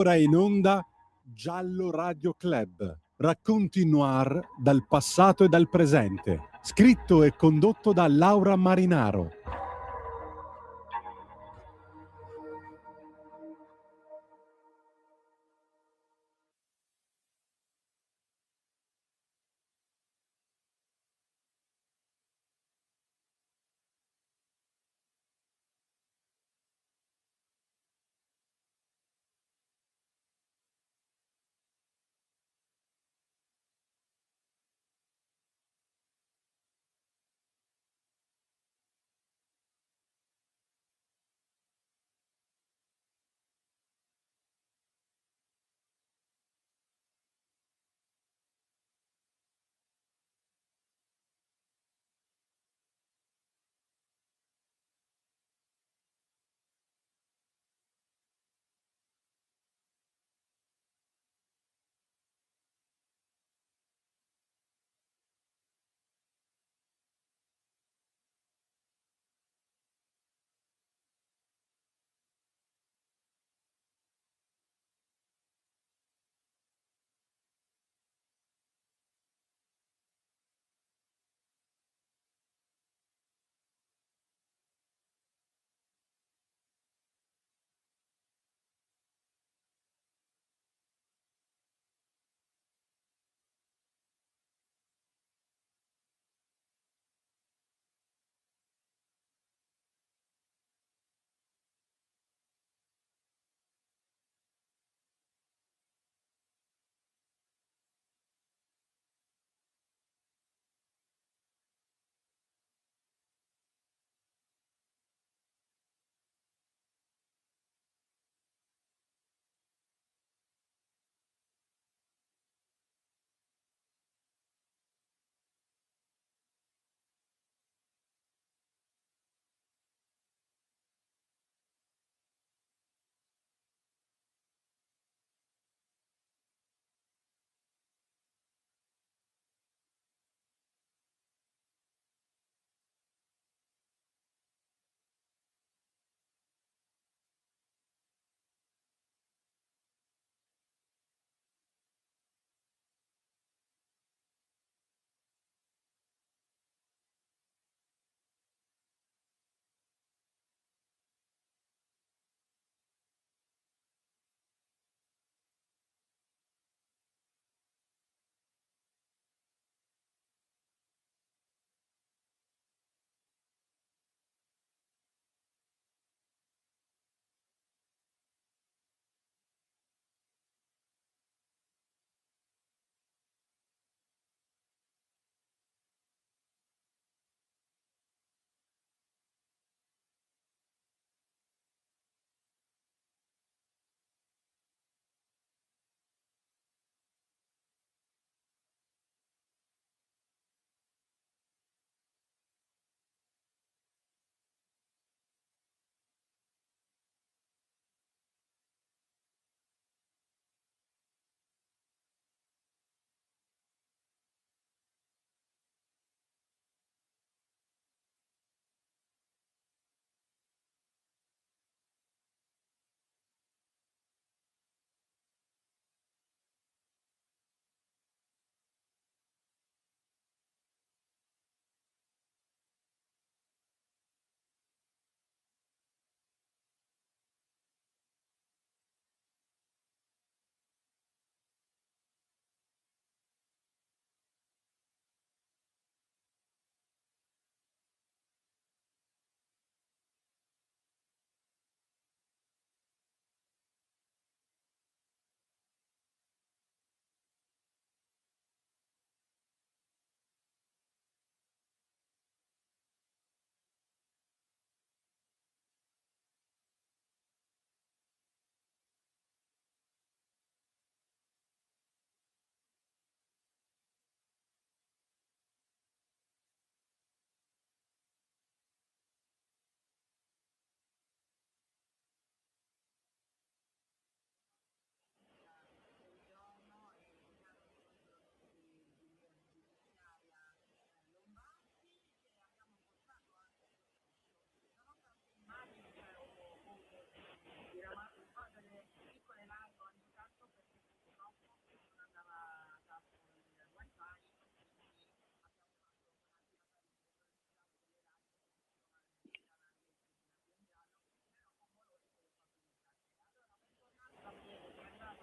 Ora in onda Giallo Radio Club, racconti noir dal passato e dal presente, scritto e condotto da Laura Marinaro.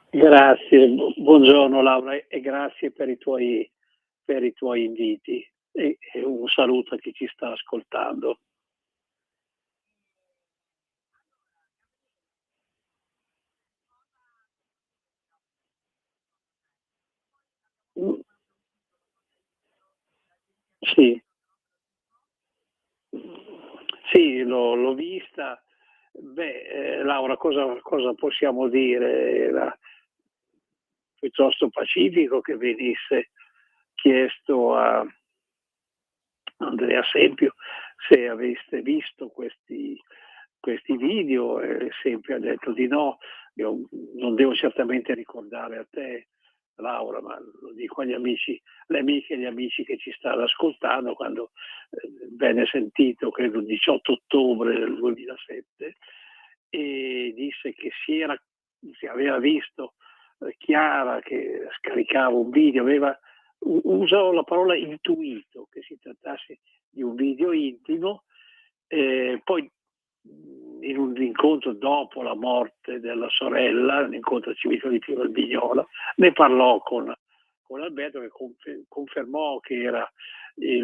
Grazie, buongiorno Laura e grazie per i tuoi inviti e un saluto a chi ci sta ascoltando. Mm, Sì, sì, l'ho vista. Beh, Laura, cosa possiamo dire? Era piuttosto pacifico che venisse chiesto a Andrea Sempio se aveste visto questi video e Sempio ha detto di no. Io non devo certamente ricordare a te, Laura, ma lo dico agli amici, le amiche e gli amici che ci stanno ascoltando, quando venne sentito, credo il 18 ottobre del 2007, e disse che si aveva visto Chiara che scaricava un video, usò la parola intuito che si trattasse di un video intimo. Poi in un incontro dopo la morte della sorella, un incontro civico di Piero Vignola, ne parlò con Alberto che confermò che si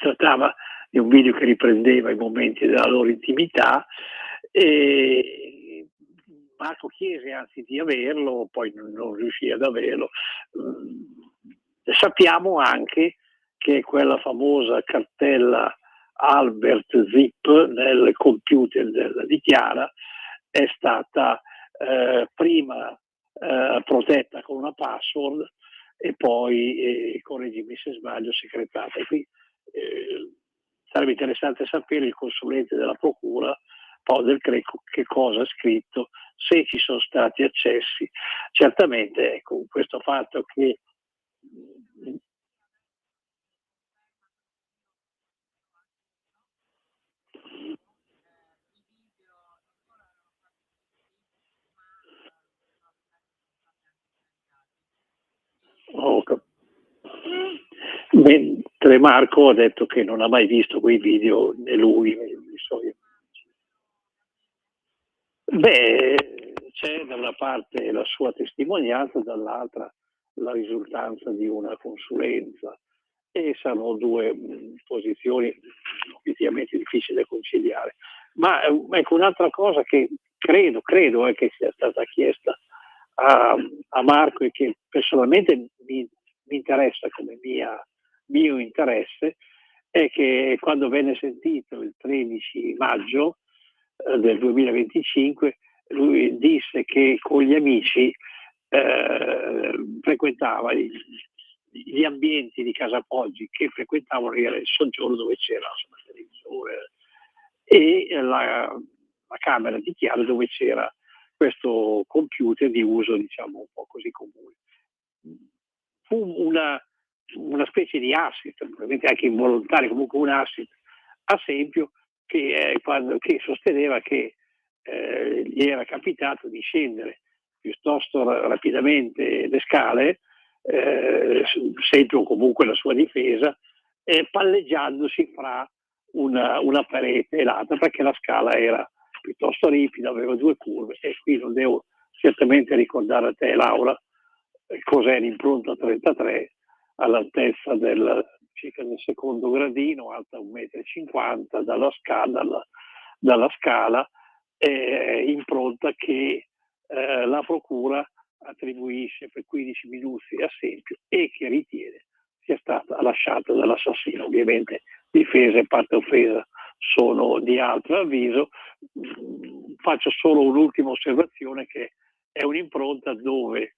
trattava di un video che riprendeva i momenti della loro intimità, e Marco chiese anzi di averlo, poi non riuscì ad averlo. Sappiamo anche che quella famosa cartella Albert Zip nel computer di Chiara è stata prima protetta con una password e poi, correggimi se sbaglio, secretata. E qui sarebbe interessante sapere il consulente della Procura, Paolo Del Greco, che cosa ha scritto, se ci sono stati accessi. Certamente, ecco, questo fatto che ho cap- mentre Marco ha detto che non ha mai visto quei video né lui né i suoi. Beh, c'è da una parte la sua testimonianza, dall'altra la risultanza di una consulenza, e sono due posizioni obiettivamente difficili da conciliare. Ma ecco, un'altra cosa che credo che sia stata chiesta a Marco e che personalmente mi interessa come mio interesse, è che quando venne sentito il 13 maggio del 2025, lui disse che con gli amici frequentava gli ambienti di Casa Poggi che frequentavano, era il soggiorno dove c'era insomma, il televisore e la camera di Chiara dove c'era questo computer di uso diciamo un po' così comune. Fu una specie di assist, probabilmente anche involontario, comunque un assist a Sempio che sosteneva che gli era capitato di scendere piuttosto rapidamente le scale, Sempio comunque la sua difesa, palleggiandosi fra una parete e l'altra perché la scala era piuttosto ripida, aveva due curve e qui non devo certamente ricordare a te Laura cos'è l'impronta 33 all'altezza circa del secondo gradino, alta 1,50 m dalla scala, impronta che la procura attribuisce per 15 minuti a Sempio e che ritiene sia stata lasciata dall'assassino. Ovviamente difesa e parte offesa sono di altro avviso. Faccio solo un'ultima osservazione, che è un'impronta dove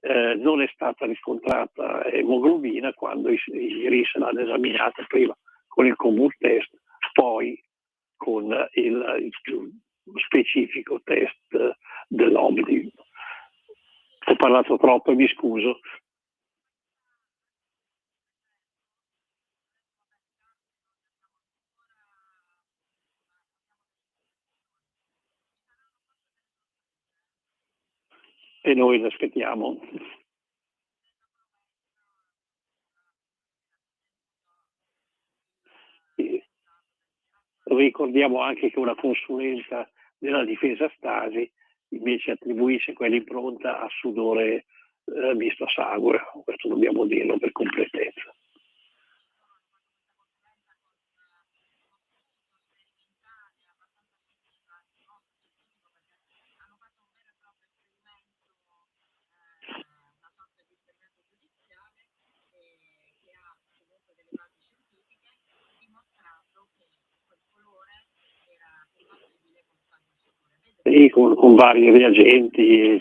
non è stata riscontrata emoglobina quando i RIS l'hanno esaminata prima con il comune test, poi con il più specifico test dell'OMDI. Ho parlato troppo e mi scuso. E noi l'aspettiamo. Ricordiamo anche che una consulenza della difesa Stasi invece attribuisce quell'impronta a sudore misto a sangue, questo dobbiamo dirlo per completezza. Sì, con vari reagenti.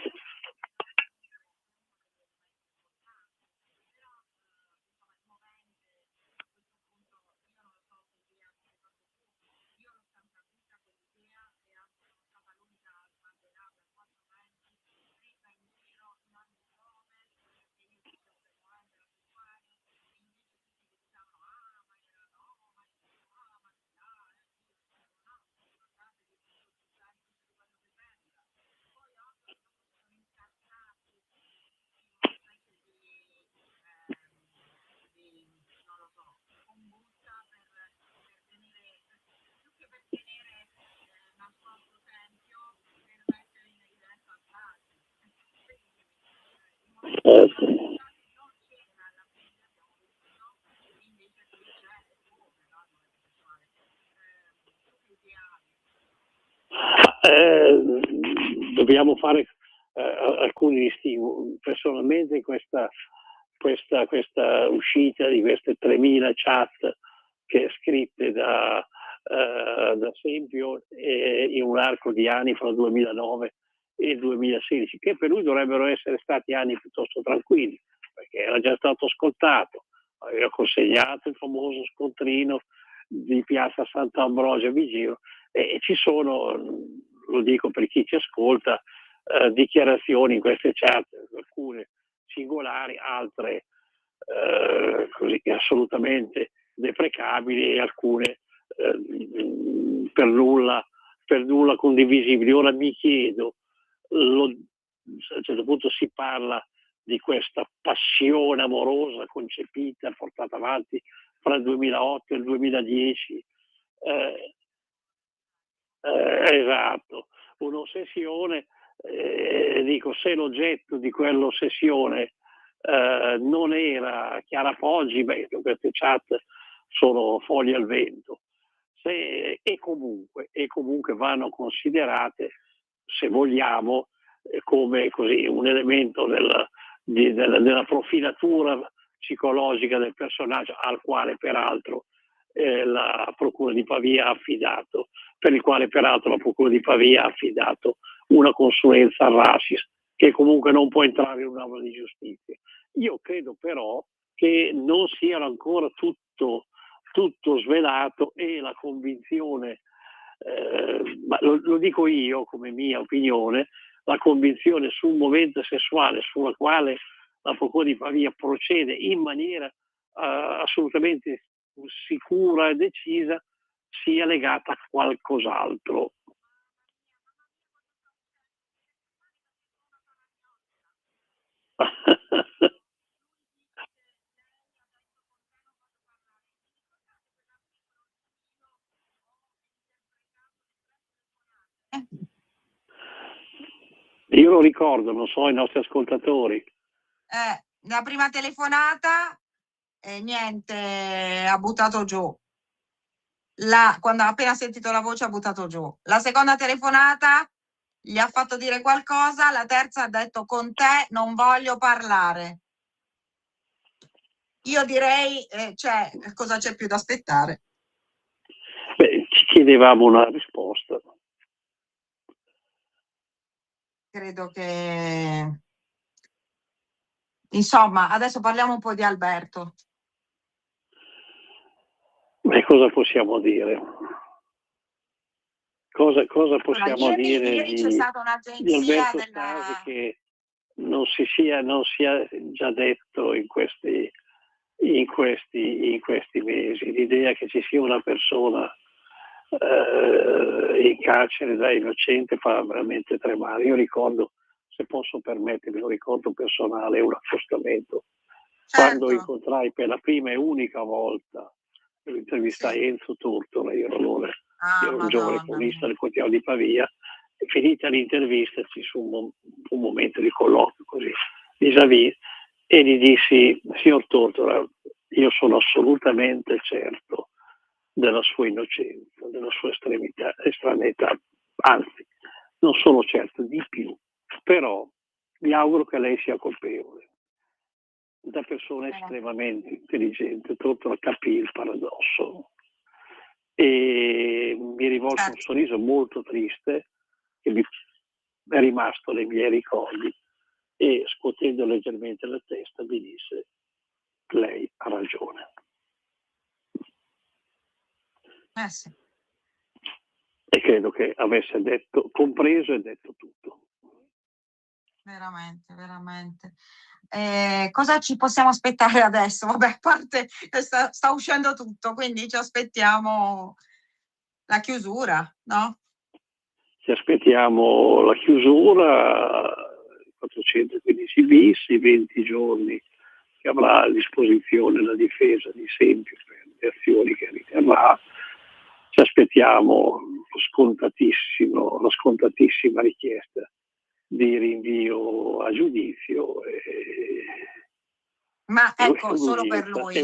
Dobbiamo fare alcuni distinguo. Personalmente questa uscita di queste 3.000 chat che scritte da Sempio in un arco di anni fra il 2009 e il 2016, che per lui dovrebbero essere stati anni piuttosto tranquilli, perché era già stato ascoltato, aveva consegnato il famoso scontrino di Piazza Sant'Ambrogio a Vigiro, e ci sono, lo dico per chi ci ascolta, dichiarazioni in queste chat, alcune singolari, altre così assolutamente deprecabili e alcune per nulla condivisibili. Ora mi chiedo, a un certo punto si parla di questa passione amorosa concepita, portata avanti fra il 2008 e il 2010, esatto, un'ossessione, dico, se l'oggetto di quell'ossessione non era Chiara Poggi, queste chat sono foglie al vento, e comunque vanno considerate, se vogliamo, come così un elemento della profilatura psicologica del personaggio, al quale peraltro la Procura di Pavia ha affidato, per il quale peraltro la Procura di Pavia ha affidato una consulenza al RASIS, che comunque non può entrare in un'aula di giustizia. Io credo però che non siano ancora tutto svelato, e la convinzione, ma lo dico io come mia opinione, la convinzione sul movente sessuale sulla quale la Procura di Pavia procede in maniera assolutamente sicura e decisa sia legata a qualcos'altro. Io lo ricordo, non so i nostri ascoltatori. La prima telefonata, niente, ha buttato giù. Quando ha appena sentito la voce ha buttato giù. La seconda telefonata gli ha fatto dire qualcosa, la terza ha detto: con te non voglio parlare. Io direi, cosa c'è più da aspettare? Ci chiedevamo una risposta. Credo che, insomma, adesso parliamo un po' di Alberto. Beh, cosa possiamo dire? Cosa possiamo dire ieri c'è stata di un'agenzia Alberto Stasi che non si sia già detto in questi mesi? L'idea che ci sia una persona in carcere da innocente fa veramente tremare. Io ricordo, se posso permettermi, un ricordo personale, un accostamento. Certo. Quando incontrai per la prima e unica volta, per intervistare Enzo Tortora, io ero un giovane cronista del quotidiano di Pavia, finita l'intervista ci fu un momento di colloquio così vis-à-vis, e gli dissi: signor Tortora, io sono assolutamente certo della sua innocenza, della sua estraneità, anzi non sono certo di più, però mi auguro che lei sia colpevole. Da persona estremamente intelligente, Tortora capì il paradosso e mi rivolse un sorriso molto triste che mi è rimasto nei miei ricordi, e scuotendo leggermente la testa mi disse: lei ha ragione. Sì. E credo che avesse compreso e detto tutto. Veramente, veramente. Cosa ci possiamo aspettare adesso? Vabbè, a parte sta uscendo tutto, quindi ci aspettiamo la chiusura, no? Ci aspettiamo la chiusura, 415 bis, i 20 giorni che avrà a disposizione la difesa di Sempio per le azioni che riterrà. Ci aspettiamo la scontatissima richiesta di rinvio a giudizio. Ma ecco, solo per lui.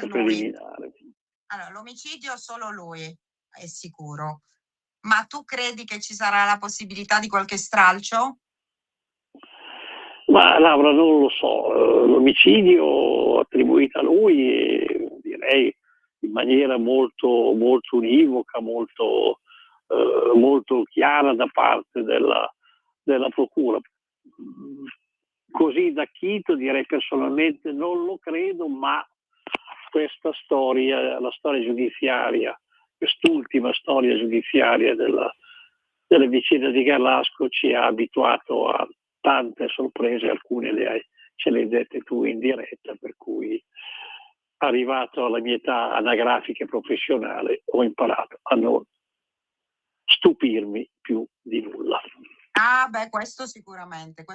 Preliminare. Allora, l'omicidio solo lui, è sicuro. Ma tu credi che ci sarà la possibilità di qualche stralcio? Ma Laura, non lo so. L'omicidio attribuito a lui, direi in maniera molto, molto univoca, molto chiara da parte della procura. Così da Chito direi personalmente non lo credo, ma questa storia, la storia giudiziaria, quest'ultima storia giudiziaria della vicenda di Garlasco ci ha abituato a tante sorprese, alcune ce le hai dette tu in diretta, per cui arrivato alla mia età anagrafica e professionale ho imparato a non stupirmi più di nulla. Ah, beh, questo sicuramente.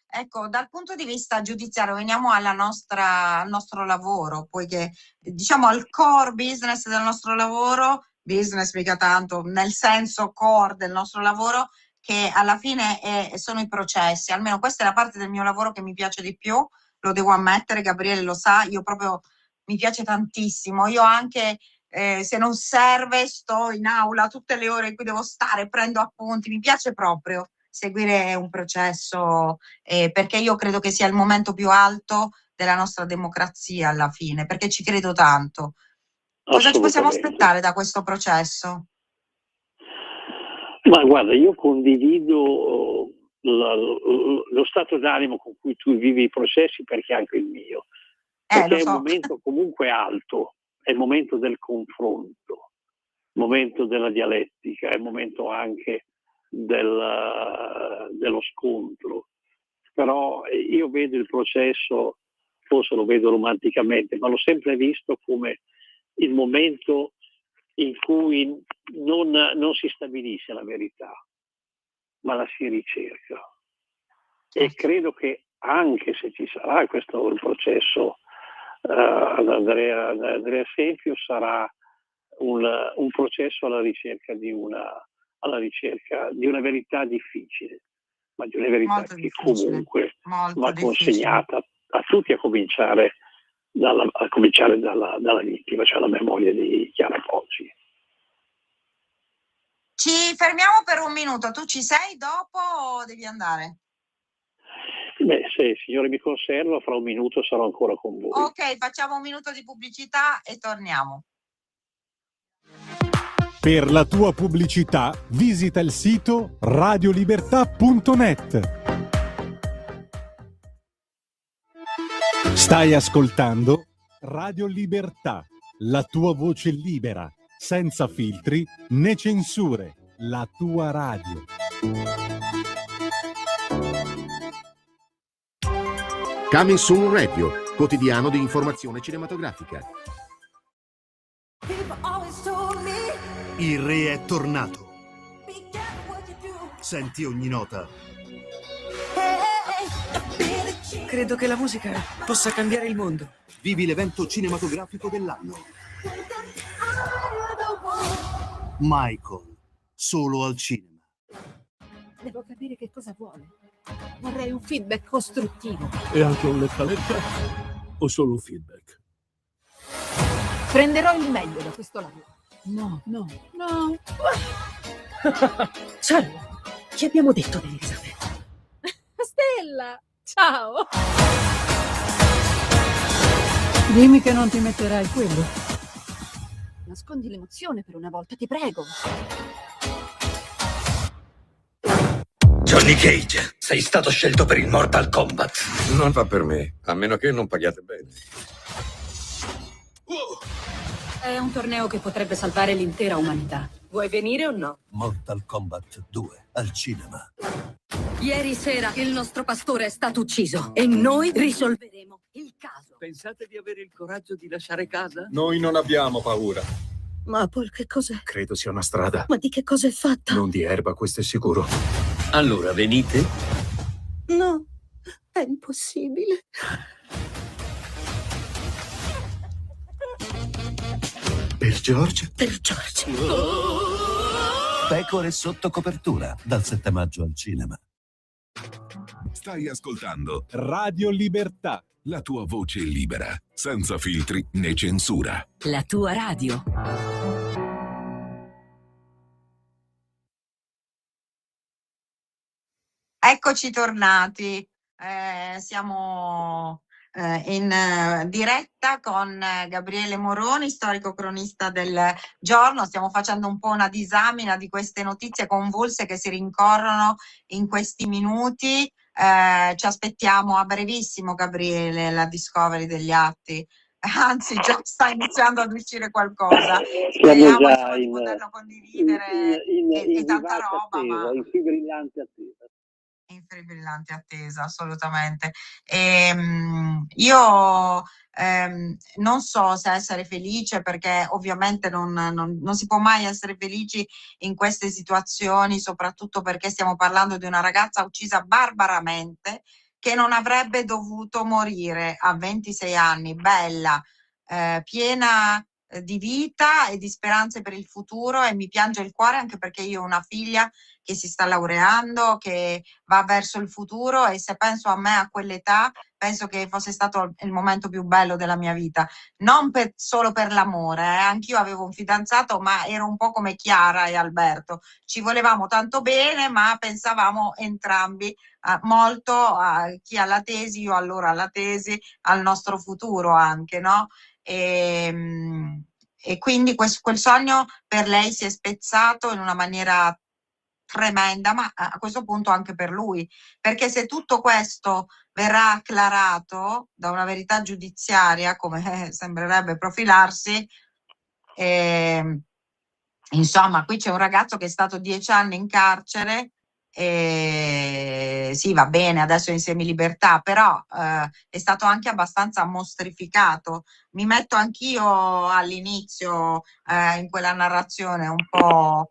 Ecco, dal punto di vista giudiziario, veniamo al nostro lavoro, poiché diciamo al core business del nostro lavoro, business mica tanto, nel senso core del nostro lavoro, che alla fine sono i processi. Almeno questa è la parte del mio lavoro che mi piace di più, lo devo ammettere, Gabriele lo sa, io proprio mi piace tantissimo. Io anche se non serve sto in aula tutte le ore in cui devo stare, prendo appunti, mi piace proprio seguire un processo, perché io credo che sia il momento più alto della nostra democrazia alla fine, perché ci credo tanto. Cosa ci possiamo aspettare da questo processo? Ma guarda, io condivido lo stato d'animo con cui tu vivi i processi, perché anche il mio, perché è un momento comunque alto, è il momento del confronto, il momento della dialettica, è il momento anche dello scontro. Però io vedo il processo, forse lo vedo romanticamente, ma l'ho sempre visto come il momento in cui non si stabilisce la verità, ma la si ricerca. E credo che anche se ci sarà questo processo ad Andrea Sempio, sarà un processo alla ricerca di una verità difficile, ma di una verità che comunque va consegnata a tutti, a cominciare dalla vittima, cioè la memoria di Chiara Poggi. Ci fermiamo per un minuto, tu ci sei dopo o devi andare? Beh, se il Signore mi conserva, fra un minuto sarò ancora con voi. Ok, facciamo un minuto di pubblicità e torniamo. Per la tua pubblicità visita il sito radiolibertà.net. Stai ascoltando Radio Libertà, la tua voce libera, senza filtri né censure, la tua radio. Coming Soon Radio, quotidiano di informazione cinematografica. Il re è tornato. Senti ogni nota. Credo che la musica possa cambiare il mondo. Vivi l'evento cinematografico dell'anno. Michael, solo al cinema. Devo capire che cosa vuole. Vorrei un feedback costruttivo. E anche un letta o solo un feedback? Prenderò il meglio da questo lavoro. No. Charlie, ti abbiamo detto dell'Elisabetta. Stella, ciao. Dimmi che non ti metterai quello. Nascondi l'emozione per una volta, ti prego. Johnny Cage, sei stato scelto per il Mortal Kombat. Non va per me, a meno che non paghiate bene. È un torneo che potrebbe salvare l'intera umanità. Vuoi venire o no? Mortal Kombat 2 al cinema. Ieri sera il nostro pastore è stato ucciso e noi risolveremo il caso. Pensate di avere il coraggio di lasciare casa? Noi non abbiamo paura. Ma Paul, che cos'è? Credo sia una strada. Ma di che cosa è fatta? Non di erba, questo è sicuro. Allora, venite? No, è impossibile. Per George? Per George. Pecore sotto copertura, dal 7 maggio al cinema. Stai ascoltando Radio Libertà. la tua voce libera, senza filtri né censura. La tua radio. Eccoci tornati. Siamo in diretta con Gabriele Moroni, storico cronista del giorno. Stiamo facendo un po' una disamina di queste notizie convulse che si rincorrono in questi minuti. Ci aspettiamo a brevissimo, Gabriele, la discovery degli atti. Anzi, già sta iniziando ad uscire qualcosa. Siamo già di poterlo condividere e tanta roba, attesa, in fibrillante attesa. In fibrillante attesa, assolutamente. Io non so se essere felice, perché ovviamente non si può mai essere felici in queste situazioni, soprattutto perché stiamo parlando di una ragazza uccisa barbaramente, che non avrebbe dovuto morire a 26 anni, bella, piena di vita e di speranze per il futuro, e mi piange il cuore anche perché io ho una figlia che si sta laureando, che va verso il futuro, e se penso a me a quell'età penso che fosse stato il momento più bello della mia vita, non solo per l'amore, anch'io avevo un fidanzato, ma ero un po' come Chiara e Alberto, ci volevamo tanto bene ma pensavamo entrambi molto a chi alla tesi, io allora alla tesi, al nostro futuro anche, no? E quindi quel sogno per lei si è spezzato in una maniera tremenda, ma a questo punto anche per lui, perché se tutto questo verrà acclarato da una verità giudiziaria, come sembrerebbe profilarsi, insomma, qui c'è un ragazzo che è stato 10 anni in carcere, sì, va bene, adesso è in semilibertà, però è stato anche abbastanza mostrificato. Mi metto anch'io all'inizio in quella narrazione un po'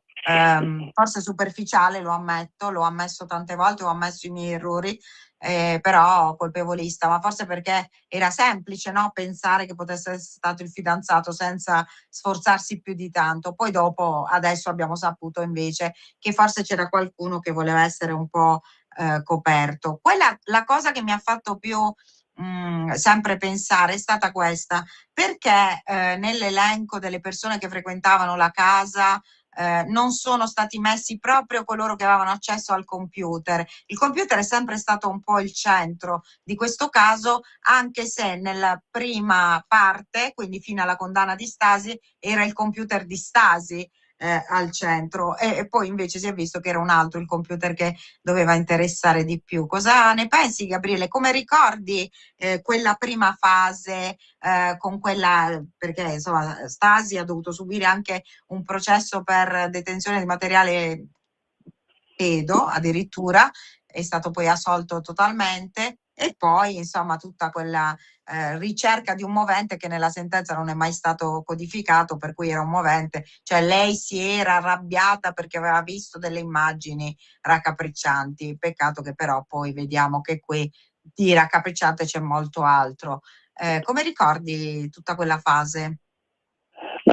forse superficiale, lo ammetto, l'ho ammesso tante volte, ho ammesso i miei errori, però colpevolista, ma forse perché era semplice, no? Pensare che potesse essere stato il fidanzato senza sforzarsi più di tanto. Poi dopo, adesso abbiamo saputo invece che forse c'era qualcuno che voleva essere un po' coperto. La cosa che mi ha fatto più sempre pensare è stata questa: perché nell'elenco delle persone che frequentavano la casa non sono stati messi proprio coloro che avevano accesso al computer. Il computer è sempre stato un po' il centro di questo caso, anche se nella prima parte, quindi fino alla condanna di Stasi, era il computer di Stasi al centro, e poi invece si è visto che era un altro il computer che doveva interessare di più. Cosa ne pensi, Gabriele? Come ricordi quella prima fase con quella, perché insomma Stasi ha dovuto subire anche un processo per detenzione di materiale pedo, addirittura, è stato poi assolto totalmente, e poi insomma tutta quella ricerca di un movente che nella sentenza non è mai stato codificato, per cui era un movente, cioè lei si era arrabbiata perché aveva visto delle immagini raccapriccianti, peccato che però poi vediamo che qui di raccapricciante c'è molto altro. Come ricordi tutta quella fase?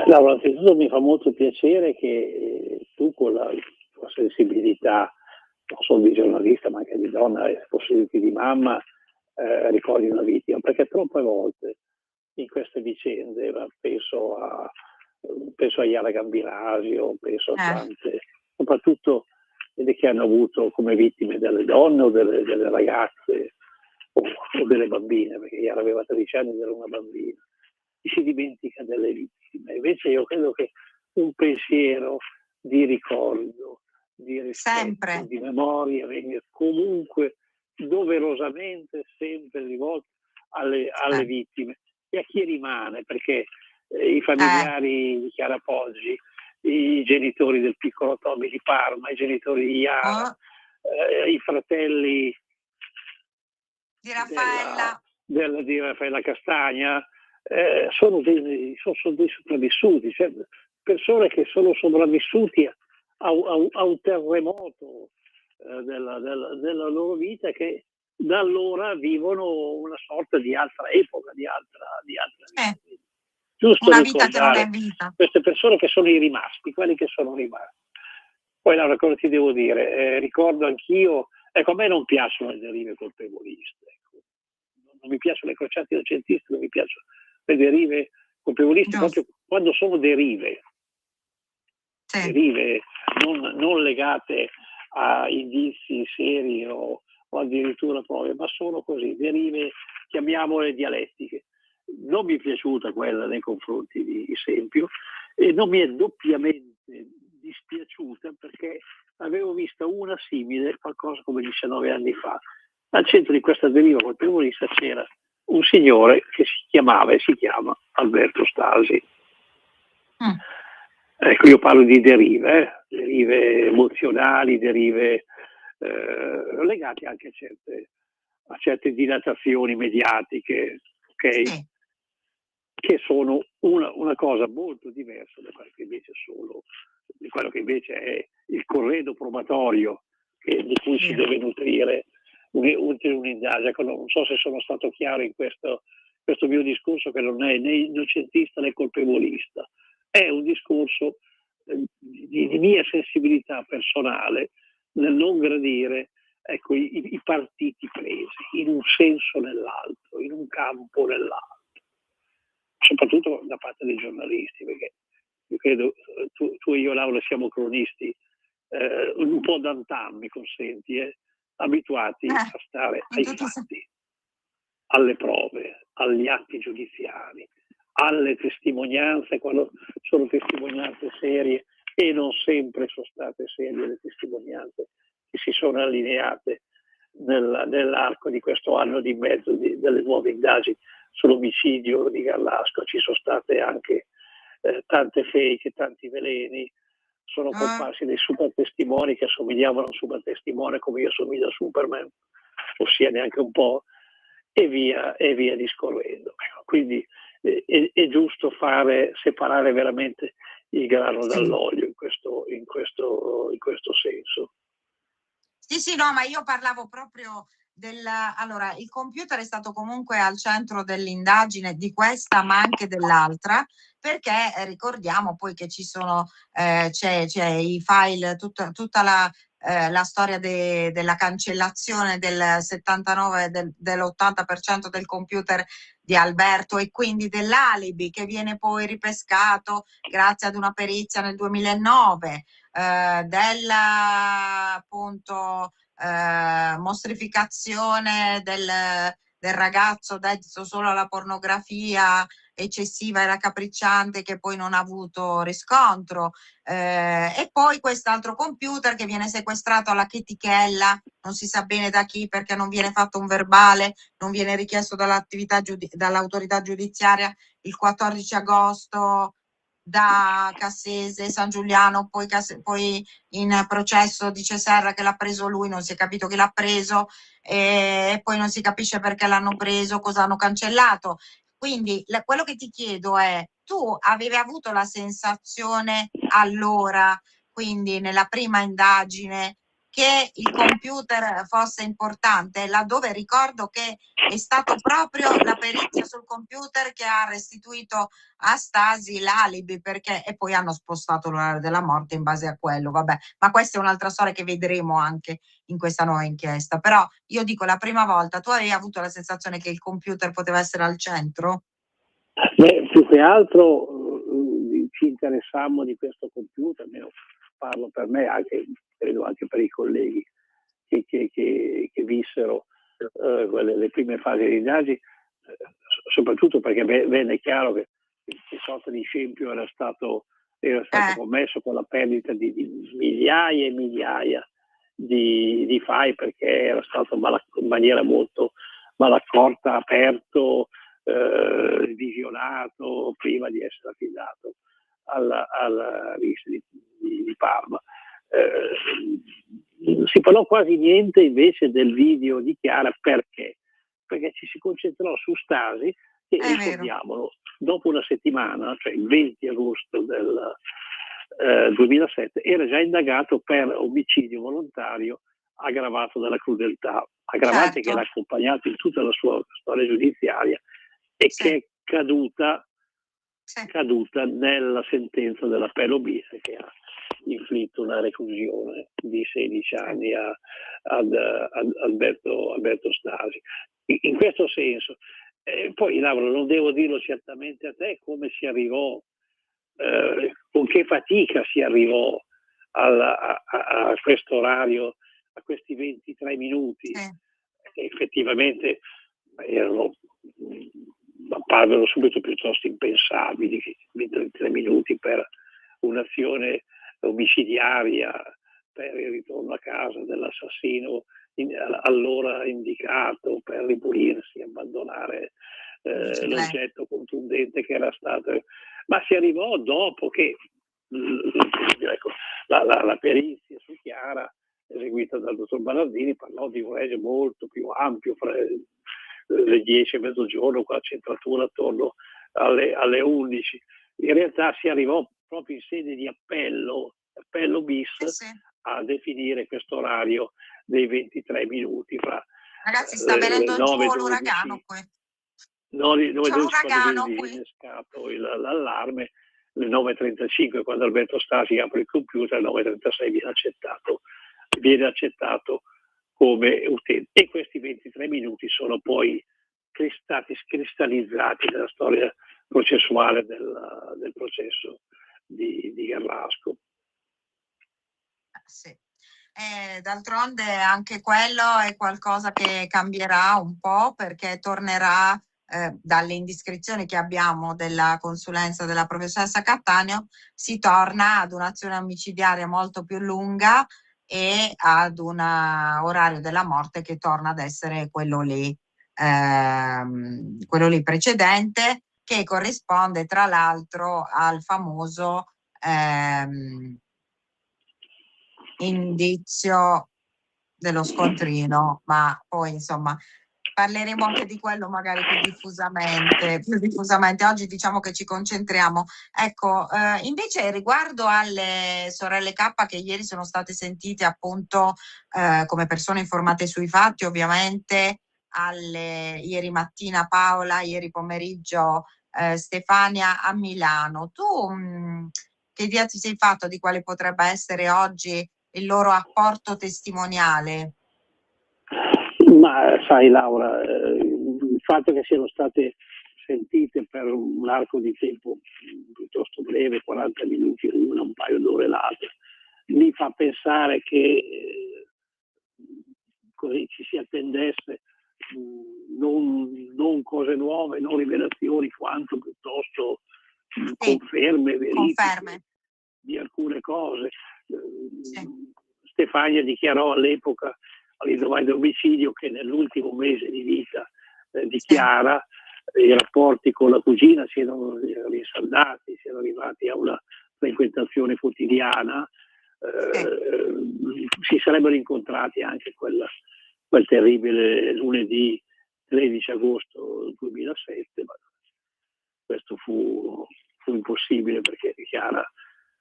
Laura, innanzitutto mi fa molto piacere che tu con la tua sensibilità non solo di giornalista, ma anche di donna, e se posso dirti di mamma, ricordi una vittima, perché troppe volte in queste vicende, penso a Iara Gambirasio, penso a tante, soprattutto quelle che hanno avuto come vittime delle donne o delle ragazze o delle bambine, perché Iara aveva 13 anni ed era una bambina, e si dimentica delle vittime. Invece io credo che un pensiero di ricordo, di rispetto, di memoria venga comunque doverosamente sempre rivolto alle vittime e a chi rimane, perché i familiari di Chiara Poggi, i genitori del piccolo Tommy di Parma, i genitori di Iara, i fratelli di Raffaella, di Raffaella Castagna, sono dei sopravvissuti, cioè persone che sono sopravvissuti a un terremoto della loro vita, che da allora vivono una sorta di altra epoca, di altra vita. Giusto una vita che non ricordare è vita. queste persone che sono i rimasti, quelli che sono rimasti. Poi Laura, cosa ti devo dire? Ricordo anch'io, ecco, a me non piacciono le derive colpevoliste, ecco. Non mi piacciono le crociate innocentiste, non mi piacciono le derive colpevoliste, proprio quando sono derive non legate a indizi seri o addirittura prove, ma sono così, derive, chiamiamole dialettiche. Non mi è piaciuta quella nei confronti di Sempio e non mi è doppiamente dispiaciuta perché avevo visto una simile qualcosa come 19 anni fa. Al centro di questa deriva colpevolista c'era un signore che si chiamava e si chiama Alberto Stasi. Ecco, io parlo di derive emozionali, derive legate anche a certe dilatazioni mediatiche, ok? Che sono una cosa molto diversa da quello che invece è il corredo probatorio di cui si deve nutrire un'indagine. Non so se sono stato chiaro in questo mio discorso, che non è né innocentista né colpevolista, è un discorso di mia sensibilità personale nel non gradire, ecco, i partiti presi in un senso o nell'altro, in un campo o nell'altro, soprattutto da parte dei giornalisti, perché io credo tu e io, Laura, siamo cronisti un po' d'antan, mi consenti, abituati a stare ai fatti, alle prove, agli atti giudiziari, alle testimonianze, quando sono testimonianze serie, e non sempre sono state serie le testimonianze che si sono allineate nell'arco di questo anno di mezzo delle nuove indagini sull'omicidio di Garlasco. Ci sono state anche tante fake, tanti veleni, sono comparsi dei super testimoni che assomigliavano a un super testimone come io assomiglio a Superman, ossia neanche un po', e via discorrendo. Quindi è giusto separare veramente il grano dall'olio in questo senso. Sì, no, ma io parlavo proprio allora, il computer è stato comunque al centro dell'indagine di questa, ma anche dell'altra, perché ricordiamo poi che ci sono, c'è i file, tutta la storia della cancellazione del 79, dell'80% del computer di Alberto, e quindi dell'alibi che viene poi ripescato grazie ad una perizia nel 2009, della appunto mostrificazione del ragazzo dedito solo alla pornografia eccessiva e raccapricciante, che poi non ha avuto riscontro, e poi quest'altro computer che viene sequestrato alla chetichella, non si sa bene da chi, perché non viene fatto un verbale, non viene richiesto dall'autorità giudiziaria il 14 agosto da Cassese, San Giuliano, poi in processo dice Serra che l'ha preso lui, non si è capito chi l'ha preso, e poi non si capisce perché l'hanno preso, cosa hanno cancellato. Quindi quello che ti chiedo è: tu avevi avuto la sensazione allora, quindi nella prima indagine, che il computer fosse importante, laddove ricordo che è stato proprio la perizia sul computer che ha restituito a Stasi l'alibi, perché e poi hanno spostato l'orario della morte in base a quello, vabbè, ma questa è un'altra storia che vedremo anche in questa nuova inchiesta. Però io dico, la prima volta tu avevi avuto la sensazione che il computer poteva essere al centro? Beh, più che altro ci interessammo di questo computer, almeno parlo per me, anche, credo anche per i colleghi che vissero le prime fasi di indagini, soprattutto perché venne chiaro che sorta di scempio era stato commesso con la perdita di migliaia e migliaia di file, perché era stato in maniera molto malaccorta, aperto, visionato prima di essere affidato alla RIS di Parma. Si parlò quasi niente invece del video di Chiara, perché ci si concentrò su Stasi, che ricordiamolo, dopo una settimana, cioè il 20 agosto del 2007, era già indagato per omicidio volontario aggravato dalla crudeltà, aggravante che l'ha accompagnato in tutta la sua storia giudiziaria e che è caduta nella sentenza dell'appello bis, che ha inflitto una reclusione di 16 anni ad Alberto Stasi. In questo senso, poi Laura, non devo dirlo certamente a te, come si arrivò, con che fatica si arrivò a questo orario, a questi 23 minuti, che effettivamente apparvero subito piuttosto impensabili, 23 minuti per un'azione omicidiaria, per il ritorno a casa dell'assassino allora indicato, per ripulirsi, abbandonare l'oggetto contundente che era stato. Ma si arrivò dopo che ecco, la perizia su Chiara, eseguita dal dottor Ballardini, parlò di un regio molto più ampio, fra le 10 e mezzogiorno, con la centratura attorno alle 11. In realtà si arrivò proprio in sede di appello bis, a definire questo orario dei 23 minuti fra ragazzi, sta venendo giù l'uragano qui. C'è un uragano qui. Innescato l'allarme alle 9:35, quando Alberto Stasi apre il computer, alle 9:36 viene accettato come utente. E questi 23 minuti sono poi stati cristallizzati nella storia processuale del processo di Garlasco. Sì. D'altronde anche quello è qualcosa che cambierà un po', perché tornerà dalle indiscrezioni che abbiamo della consulenza della professoressa Cattaneo, si torna ad un'azione omicidiaria molto più lunga e ad un orario della morte che torna ad essere quello lì precedente, che corrisponde tra l'altro al famoso indizio dello scontrino, ma poi insomma parleremo anche di quello magari più diffusamente. Oggi diciamo che ci concentriamo. Ecco, invece riguardo alle sorelle K, che ieri sono state sentite appunto come persone informate sui fatti, ovviamente ieri mattina Paola, ieri pomeriggio Stefania a Milano. Tu che idea ti sei fatto di quale potrebbe essere oggi il loro apporto testimoniale? Ma sai Laura, il fatto che siano state sentite per un arco di tempo piuttosto breve, 40 minuti una, un paio d'ore l'altra, mi fa pensare che così ci si attendesse non cose nuove, non rivelazioni, quanto piuttosto conferme, verifiche di alcune cose. Stefania dichiarò all'epoca, all'indomani dell'omicidio, che nell'ultimo mese di vita di Chiara i rapporti con la cugina si erano rinsaldati, si erano arrivati a una frequentazione quotidiana, si sarebbero incontrati anche quel terribile lunedì 13 agosto 2007, ma questo fu impossibile, perché Chiara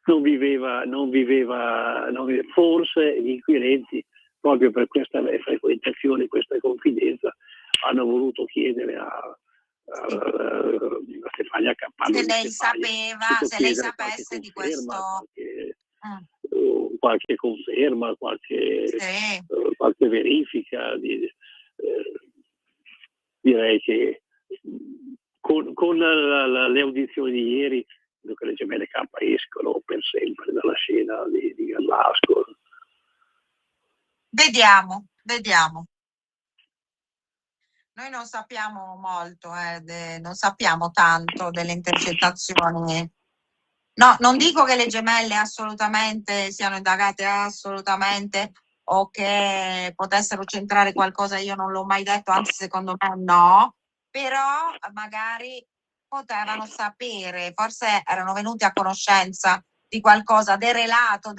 non viveva, forse gli inquirenti proprio per questa frequentazione, questa confidenza, hanno voluto chiedere a Stefania Cappello, se lei sapeva, se lei sapesse di questo. Qualche conferma, qualche verifica. Direi che con le audizioni di ieri, credo che le gemelle K escono per sempre dalla scena di Gallasco. Vediamo. Noi non sappiamo molto, non sappiamo tanto delle intercettazioni. No, non dico che le gemelle assolutamente siano indagate, assolutamente, o che potessero centrare qualcosa, io non l'ho mai detto, anzi secondo me no, però magari potevano sapere, forse erano venuti a conoscenza di qualcosa, derelato,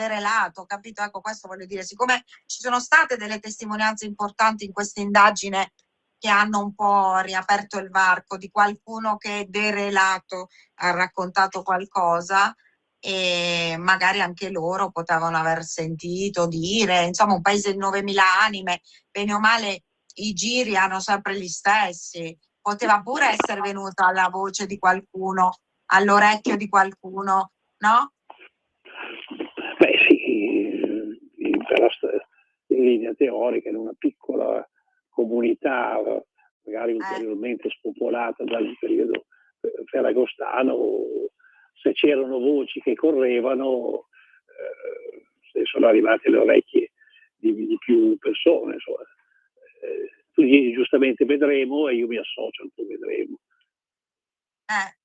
capito? Ecco, questo voglio dire, siccome ci sono state delle testimonianze importanti in questa indagine che hanno un po' riaperto il varco di qualcuno che derelato ha raccontato qualcosa e magari anche loro potevano aver sentito dire, insomma, un paese di 9.000 anime, bene o male i giri hanno sempre gli stessi, poteva pure essere venuta alla voce di qualcuno, all'orecchio di qualcuno, no? Beh sì, in linea teorica, in una piccola comunità, magari ulteriormente spopolata dal periodo ferragostano, se c'erano voci che correvano, se sono arrivate alle orecchie di più persone. Insomma. Quindi giustamente vedremo, e io mi associo al tuo vedremo.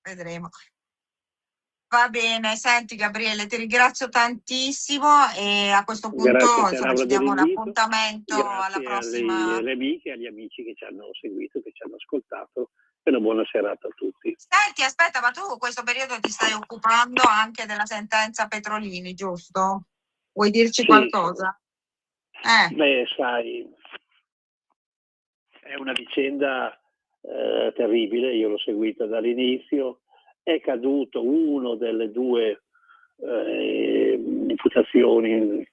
Vedremo. Va bene, senti Gabriele, ti ringrazio tantissimo e a questo punto insomma, ci diamo un appuntamento alla prossima. Alle amiche e agli amici che ci hanno seguito, che ci hanno ascoltato, e una buona serata a tutti. Senti, aspetta, ma tu in questo periodo ti stai occupando anche della sentenza Petrolini, giusto? Vuoi dirci qualcosa? Beh, sai, è una vicenda terribile, io l'ho seguita dall'inizio. È caduto uno delle due imputazioni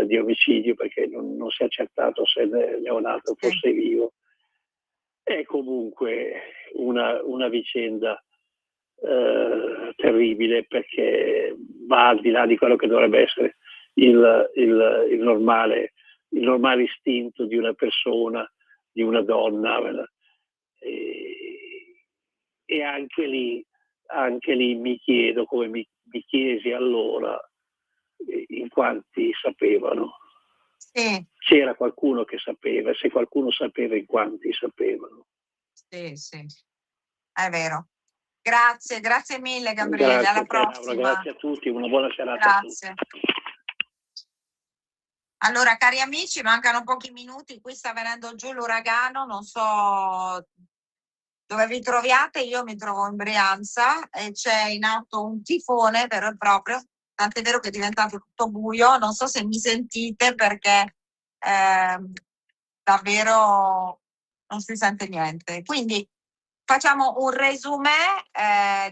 di omicidio, perché non si è accertato se il neonato fosse vivo. È comunque una vicenda terribile, perché va al di là di quello che dovrebbe essere il normale istinto di una persona, di una donna. E anche lì mi chiedo, come mi chiesi allora, in quanti sapevano. Sì. C'era qualcuno che sapeva, se qualcuno sapeva, in quanti sapevano. Sì, è vero. Grazie mille Gabriele, grazie alla prossima. Laura, grazie a tutti, una buona serata. Grazie. Allora, cari amici, mancano pochi minuti, qui sta venendo giù l'uragano, non so dove vi troviate, io mi trovo in Brianza e c'è in atto un tifone vero e proprio, tant'è vero che è diventato tutto buio, non so se mi sentite perché davvero non si sente niente. Quindi facciamo un resumé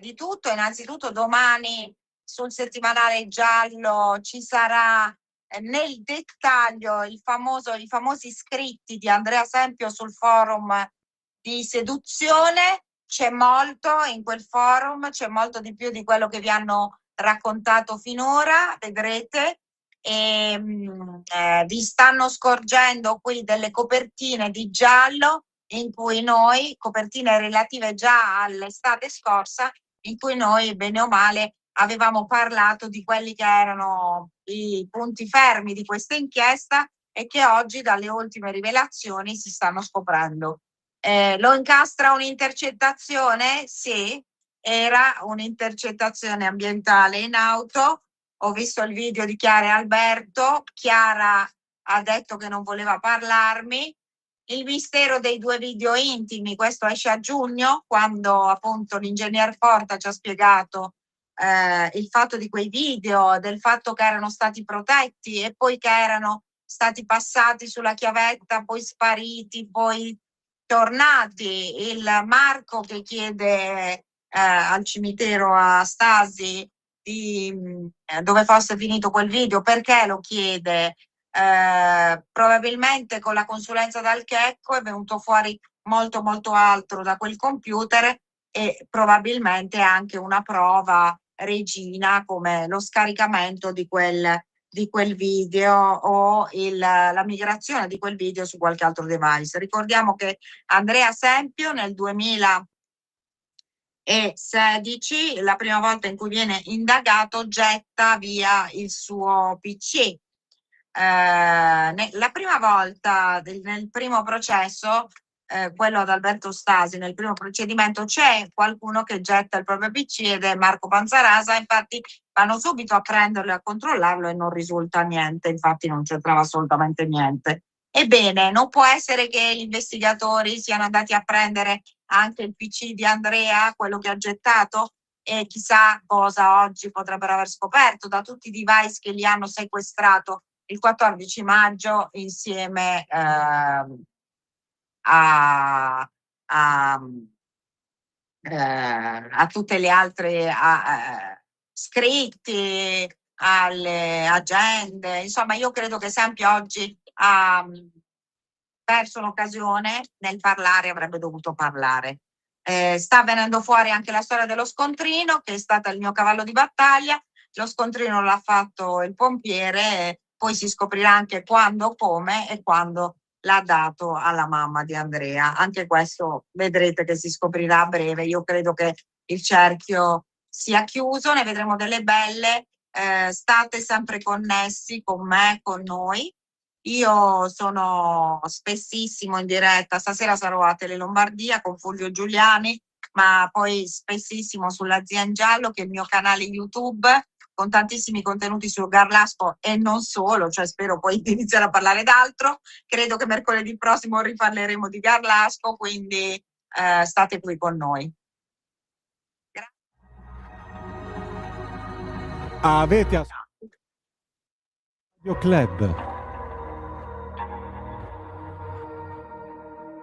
di tutto. Innanzitutto domani sul settimanale giallo ci sarà nel dettaglio i famosi scritti di Andrea Sempio sul forum di seduzione. C'è molto in quel forum, c'è molto di più di quello che vi hanno raccontato finora, vedrete. E vi stanno scorgendo qui delle copertine di giallo in cui noi, copertine relative già all'estate scorsa, in cui noi bene o male avevamo parlato di quelli che erano i punti fermi di questa inchiesta e che oggi dalle ultime rivelazioni si stanno scoprendo. Lo incastra un'intercettazione? Sì, era un'intercettazione ambientale in auto. Ho visto il video di Chiara e Alberto. Chiara ha detto che non voleva parlarmi. Il mistero dei 2 video intimi, questo esce a giugno, quando appunto l'ingegner Porta ci ha spiegato il fatto di quei video, del fatto che erano stati protetti e poi che erano stati passati sulla chiavetta, poi spariti, poi tornati. Il Marco che chiede al cimitero a Stasi dove fosse finito quel video, perché lo chiede? probabilmente con la consulenza dal Checco è venuto fuori molto molto altro da quel computer, e probabilmente anche una prova regina come lo scaricamento di quel video o la migrazione di quel video su qualche altro device. Ricordiamo che Andrea Sempio nel 2016, la prima volta in cui viene indagato, getta via il suo PC. La prima volta nel primo processo, quello ad Alberto Stasi, nel primo procedimento c'è qualcuno che getta il proprio PC ed è Marco Panzarasa. Infatti vanno subito a prenderlo e a controllarlo e non risulta niente, infatti non c'entrava assolutamente niente. Ebbene, non può essere che gli investigatori siano andati a prendere anche il PC di Andrea, quello che ha gettato, e chissà cosa oggi potrebbero aver scoperto da tutti i device che gli hanno sequestrato il 14 maggio insieme a tutte le altre scritti, alle agende. Insomma, io credo che Sempio oggi ha perso un'occasione nel parlare, avrebbe dovuto parlare. Sta venendo fuori anche la storia dello scontrino, che è stata il mio cavallo di battaglia. Lo scontrino l'ha fatto il pompiere, poi si scoprirà anche quando, come e quando l'ha dato alla mamma di Andrea. Anche questo vedrete che si scoprirà a breve. Io credo che il cerchio sia chiuso, ne vedremo delle belle. State sempre connessi con me, con noi. Io sono spessissimo in diretta, stasera sarò a Tele Lombardia con Fulvio Giuliani, ma poi spessissimo sulla Zia in Giallo, che è il mio canale YouTube, con tantissimi contenuti sul Garlasco e non solo, cioè spero poi di iniziare a parlare d'altro. Credo che mercoledì prossimo riparleremo di Garlasco, quindi state qui con noi. Avete ascoltato Radio Club.